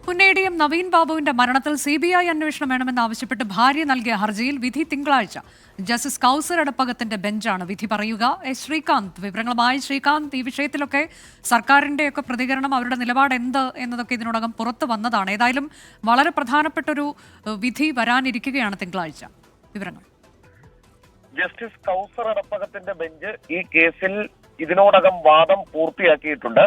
മുൻ നവീൻ ബാബുവിന്റെ മരണത്തിൽ CBI അന്വേഷണം വേണമെന്നാവശ്യപ്പെട്ട് ഭാര്യ നൽകിയ ഹർജിയിൽ വിധി തിങ്കളാഴ്ച. ജസ്റ്റിസ് കൗസർ എടപ്പകത്തിന്റെ ബെഞ്ചാണ് വിധി പറയുക. ശ്രീകാന്ത് വിവരങ്ങളുമായി. ശ്രീകാന്ത്, ഈ വിഷയത്തിലൊക്കെ സർക്കാരിന്റെയൊക്കെ പ്രതികരണം, അവരുടെ നിലപാട് എന്ത് എന്നതൊക്കെ ഇതിനോടകം പുറത്തു വന്നതാണ്. ഏതായാലും വളരെ പ്രധാനപ്പെട്ടൊരു വിധി വരാനിരിക്കുകയാണ് തിങ്കളാഴ്ച. വിവരങ്ങൾ. ജസ്റ്റിസ് കൗസർ എടപ്പകത്തിന്റെ ബെഞ്ച് ഈ കേസിൽ ഇതിനോടകം വാദം പൂർത്തിയാക്കിയിട്ടുണ്ട്.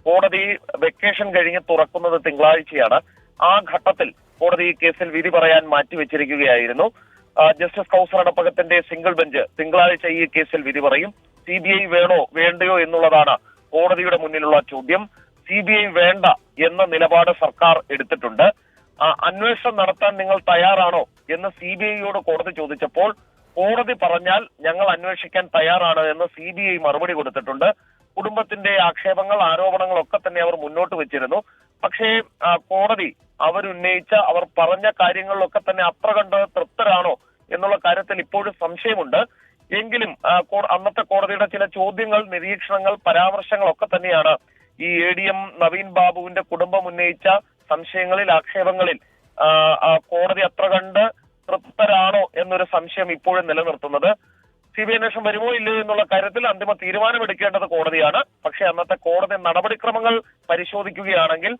കോടതി വെക്കേഷൻ കഴിഞ്ഞ് തുറക്കുന്നത് തിങ്കളാഴ്ചയാണ്. ആ ഘട്ടത്തിൽ കോടതി ഈ കേസിൽ വിധി പറയാൻ മാറ്റിവെച്ചിരിക്കുകയായിരുന്നു. ജസ്റ്റിസ് കൗസർ എടപ്പകത്തിന്റെ സിംഗിൾ ബെഞ്ച് തിങ്കളാഴ്ച ഈ കേസിൽ വിധി പറയും. CBI വേണോ വേണ്ടയോ എന്നുള്ളതാണ് കോടതിയുടെ മുന്നിലുള്ള ചോദ്യം. CBI വേണ്ട എന്ന നിലപാട് സർക്കാർ എടുത്തിട്ടുണ്ട്. അന്വേഷണം നടത്താൻ നിങ്ങൾ തയ്യാറാണോ എന്ന് CBIയോട് കോടതി ചോദിച്ചപ്പോൾ കോടതി പറഞ്ഞാൽ ഞങ്ങൾ അന്വേഷിക്കാൻ തയ്യാറാണ് എന്ന് CBI മറുപടി കൊടുത്തിട്ടുണ്ട്. കുടുംബത്തിന്റെ ആക്ഷേപങ്ങൾ, ആരോപണങ്ങളൊക്കെ തന്നെ അവർ മുന്നോട്ട് വെച്ചിരുന്നു. പക്ഷേ കോടതി അവരുന്നയിച്ച, അവർ പറഞ്ഞ കാര്യങ്ങളിലൊക്കെ തന്നെ അത്ര കണ്ട് തൃപ്തരാണോ എന്നുള്ള കാര്യത്തിൽ ഇപ്പോഴും സംശയമുണ്ട്. എങ്കിലും അന്നത്തെ കോടതിയുടെ ചില ചോദ്യങ്ങൾ, നിരീക്ഷണങ്ങൾ, പരാമർശങ്ങളൊക്കെ തന്നെയാണ് ഈ ADM നവീൻ ബാബുവിന്റെ കുടുംബം ഉന്നയിച്ച സംശയങ്ങളിൽ, ആക്ഷേപങ്ങളിൽ കോടതി അത്ര കണ്ട് തൃപ്തരാണോ എന്നൊരു സംശയം ഇപ്പോഴും നിലനിർത്തുന്നത്. CBI അന്വേഷണം വരുമോ ഇല്ലയോ എന്നുള്ള കാര്യത്തിൽ അന്തിമ തീരുമാനമെടുക്കേണ്ടത് കോടതിയാണ്. പക്ഷേ അന്നത്തെ കോടതി നടപടിക്രമങ്ങൾ പരിശോധിക്കുകയാണെങ്കിൽ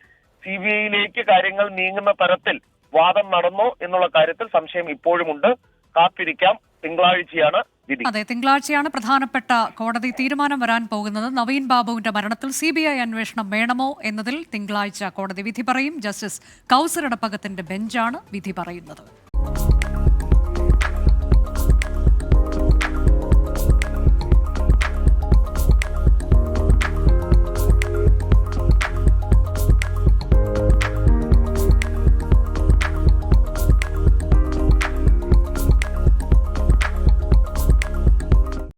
CBIയിലേക്ക് കാര്യങ്ങൾ നീങ്ങുന്ന തരത്തിൽ വാദം നടന്നോ എന്നുള്ള കാര്യത്തിൽ സംശയം ഇപ്പോഴുമുണ്ട്. കാത്തിരിക്കാം. തിങ്കളാഴ്ചയാണ് വിധി. അതെ, തിങ്കളാഴ്ചയാണ് പ്രധാനപ്പെട്ട കോടതി തീരുമാനം വരാൻ പോകുന്നത്. നവീൻ ബാബുവിന്റെ മരണത്തിൽ CBI അന്വേഷണം വേണമോ എന്നതിൽ തിങ്കളാഴ്ച കോടതി വിധി പറയും. ജസ്റ്റിസ് കൗസർ എടപ്പകത്തിന്റെ ബെഞ്ചാണ് വിധി പറയുന്നത്.